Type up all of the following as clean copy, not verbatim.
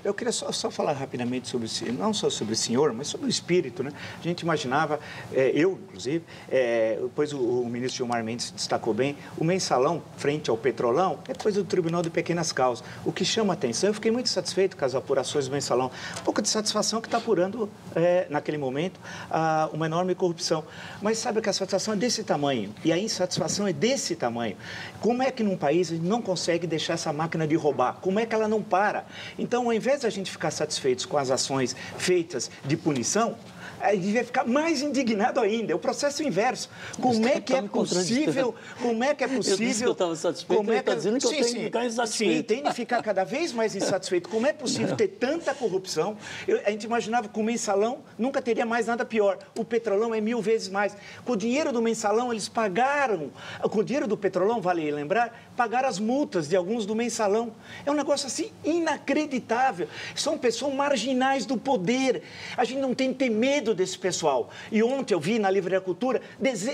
Eu queria só falar rapidamente sobre, não só sobre o senhor, mas sobre o espírito, né? A gente imaginava, eu, inclusive, depois o ministro Gilmar Mendes destacou bem, o mensalão frente ao Petrolão é coisa do Tribunal de Pequenas Causas. O que chama atenção, eu fiquei muito satisfeito com as apurações do mensalão. Um pouco de satisfação que está apurando, naquele momento, uma enorme corrupção. Mas sabe que a satisfação é desse tamanho e a insatisfação é desse tamanho. Como é que num país a gente não consegue deixar essa máquina de roubar? Como é que ela não para? Então, ao invés de a gente ficar satisfeitos com as ações feitas de punição, aí devia ficar mais indignado ainda. É o processo inverso. Como é que é possível? Como é que é possível? Eu disse que eu estava satisfeito, ele está dizendo que eu tenho que ficar insatisfeito. Sim, tem de ficar cada vez mais insatisfeito. Como é possível ter tanta corrupção? A gente imaginava que o mensalão nunca teria mais nada pior. O Petrolão é 1000 vezes mais. Com o dinheiro do mensalão, eles pagaram. Com o dinheiro do Petrolão, vale lembrar, pagaram as multas de alguns do mensalão. É um negócio assim inacreditável. São pessoas marginais do poder. A gente não tem que ter medo desse pessoal. E ontem eu vi na Livraria Cultura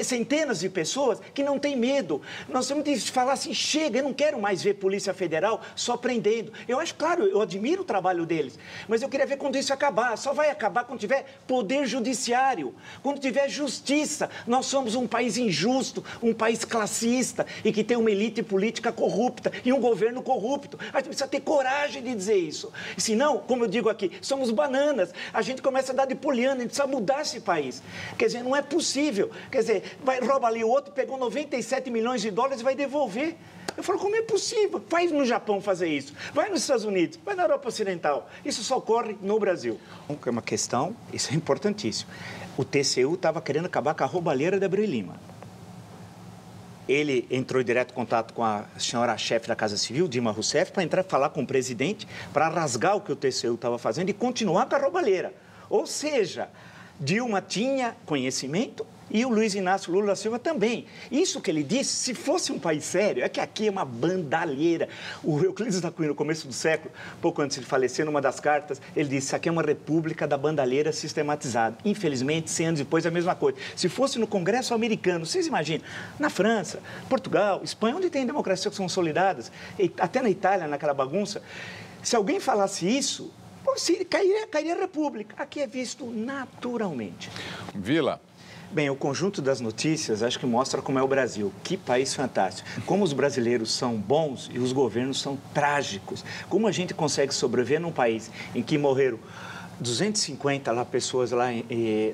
centenas de pessoas que não têm medo. Nós temos de falar assim, chega, eu não quero mais ver Polícia Federal só prendendo. Eu acho, claro, eu admiro o trabalho deles, mas eu queria ver quando isso acabar. Só vai acabar quando tiver poder judiciário, quando tiver justiça. Nós somos um país injusto, um país classista e que tem uma elite política corrupta e um governo corrupto. A gente precisa ter coragem de dizer isso. Senão, como eu digo aqui, somos bananas. A gente começa a dar de poliana, a gente precisa mudar esse país. Quer dizer, não é possível. Quer dizer, rouba ali, o outro pegou 97 milhões de dólares e vai devolver. Eu falo, como é possível? Vai no Japão fazer isso, vai nos Estados Unidos, vai na Europa Ocidental. Isso só ocorre no Brasil. É uma questão, isso é importantíssimo. O TCU estava querendo acabar com a roubalheira da Abreu e Lima. Ele entrou em direto contato com a senhora chefe da Casa Civil, Dilma Rousseff, para entrar falar com o presidente, para rasgar o que o TCU estava fazendo e continuar com a roubalheira. Ou seja, Dilma tinha conhecimento e o Luiz Inácio Lula da Silva também. Isso que ele disse, se fosse um país sério, é que aqui é uma bandalheira. O Euclides da Cunha, no começo do século, pouco antes de falecer, numa das cartas, ele disse, isso aqui é uma república da bandalheira sistematizada. Infelizmente, 100 anos depois, é a mesma coisa. Se fosse no Congresso americano, vocês imaginam, na França, Portugal, Espanha, onde tem democracias consolidadas, até na Itália, naquela bagunça, se alguém falasse isso, cairia a república. Aqui é visto naturalmente. Vila. Bem, o conjunto das notícias acho que mostra como é o Brasil. Que país fantástico. Como os brasileiros são bons e os governos são trágicos. Como a gente consegue sobreviver num país em que morreram 250 pessoas lá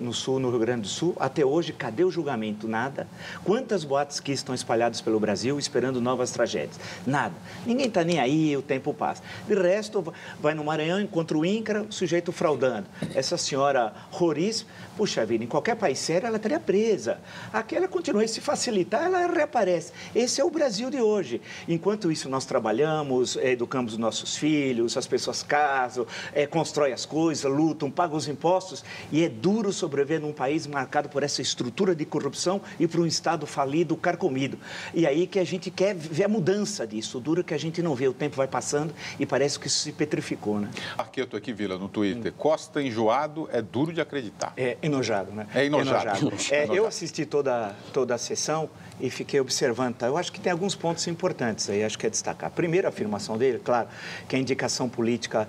no Sul, no Rio Grande do Sul. Até hoje, cadê o julgamento? Nada. Quantas boates que estão espalhadas pelo Brasil esperando novas tragédias? Nada. Ninguém está nem aí, o tempo passa. De resto, vai no Maranhão, encontra o INCRA, o sujeito fraudando. Essa senhora Roriz, puxa vida, em qualquer país sério ela estaria presa. Aqui ela continua, e se facilitar, ela reaparece. Esse é o Brasil de hoje. Enquanto isso, nós trabalhamos, educamos os nossos filhos, as pessoas casam, constroem as coisas, lutam, pagam os impostos, e é duro sobreviver num país marcado por essa estrutura de corrupção e por um Estado falido, carcomido. E aí que a gente quer ver a mudança disso. O duro que a gente não vê, o tempo vai passando e parece que isso se petrificou, né? Arqueto aqui, Vila, no Twitter. Costa enjoado é duro de acreditar. É enojado, né? É enojado. Eu assisti toda a sessão e fiquei observando. Tá? Eu acho que tem alguns pontos importantes aí, acho que é destacar. A primeira afirmação dele, claro, que a indicação política,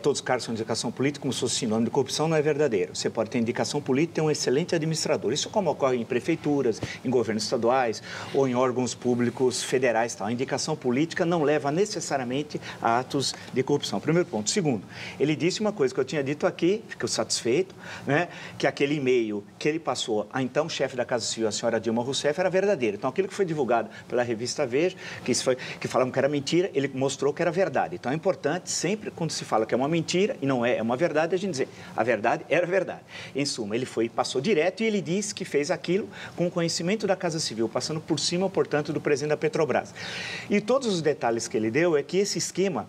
todos os cargos são indicação política, como se fosse sinônimo de corrupção, não é verdadeiro. Você pode ter indicação política e ter um excelente administrador. Isso como ocorre em prefeituras, em governos estaduais ou em órgãos públicos federais. Tal. A indicação política não leva necessariamente a atos de corrupção. Primeiro ponto. Segundo, ele disse uma coisa que eu tinha dito aqui, fiquei satisfeito, né, que aquele e-mail que ele passou à então chefe da Casa Civil, a senhora Dilma Rousseff, era verdadeiro. Então, aquilo que foi divulgado pela revista Veja, que falavam que era mentira, ele mostrou que era verdade. Então, é importante, sempre quando se fala que é uma mentira, e não é uma verdade, a gente dizer, a verdade era verdade. Em suma, ele passou direto e ele disse que fez aquilo com o conhecimento da Casa Civil, passando por cima, portanto, do presidente da Petrobras. E todos os detalhes que ele deu é que esse esquema,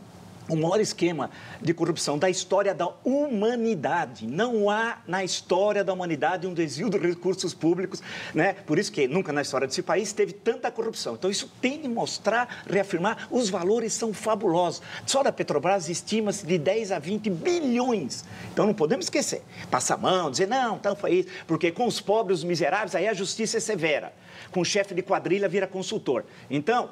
o maior esquema de corrupção da história da humanidade. Não há na história da humanidade um desvio de recursos públicos, né? Por isso que nunca na história desse país teve tanta corrupção. Então, isso tem de mostrar, reafirmar, os valores são fabulosos. Só da Petrobras estima-se de 10 a 20 bilhões. Então, não podemos esquecer. Passar a mão, dizer, não, então foi isso, porque com os pobres, os miseráveis, aí a justiça é severa. com o chefe de quadrilha vira consultor. Então,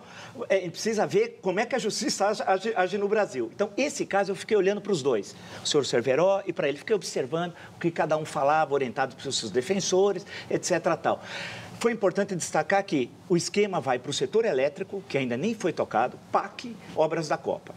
precisa ver como é que a justiça age no Brasil. Então, esse caso eu fiquei olhando para os dois, o senhor Cerveró e para ele. Fiquei observando o que cada um falava, orientado pelos seus defensores, etc. Tal. Foi importante destacar que o esquema vai para o setor elétrico, que ainda nem foi tocado, PAC, obras da Copa.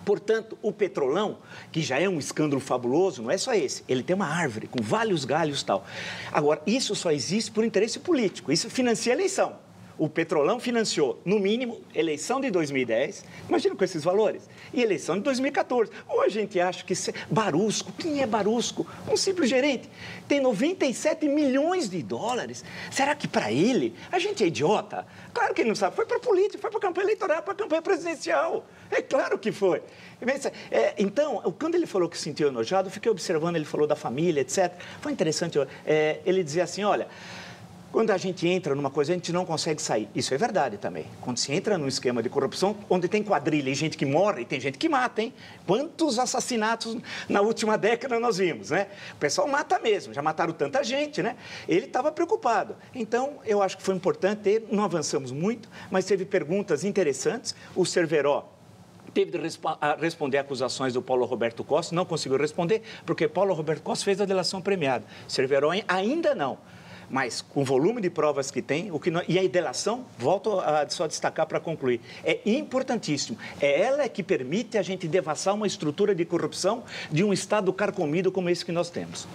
Portanto, o Petrolão, que já é um escândalo fabuloso, não é só esse. Ele tem uma árvore com vários galhos e tal. Agora, isso só existe por interesse político. Isso financia a eleição. O Petrolão financiou, no mínimo, eleição de 2010, imagina com esses valores, e eleição de 2014. Ou a gente acha que... Barusco, quem é Barusco? Um simples gerente. Tem 97 milhões de dólares. Será que para ele, a gente é idiota? Claro que ele não sabe. Foi para a política, foi para a campanha eleitoral, para a campanha presidencial. É claro que foi. Então, quando ele falou que se sentiu enojado, eu fiquei observando, ele falou da família, etc. Foi interessante. Ele dizia assim, olha... Quando a gente entra numa coisa, a gente não consegue sair. Isso é verdade também. Quando se entra num esquema de corrupção, onde tem quadrilha e gente que morre, e tem gente que mata, hein? Quantos assassinatos na última década nós vimos, né? O pessoal mata mesmo, já mataram tanta gente, né? Ele estava preocupado. Então, eu acho que foi importante, não avançamos muito, mas teve perguntas interessantes. O Cerveró teve de responder acusações do Paulo Roberto Costa, não conseguiu responder, porque Paulo Roberto Costa fez a delação premiada. Cerveró ainda não. Mas, com o volume de provas que tem, e a delação, volto a só destacar para concluir, é importantíssimo. É ela que permite a gente devassar uma estrutura de corrupção de um Estado carcomido como esse que nós temos.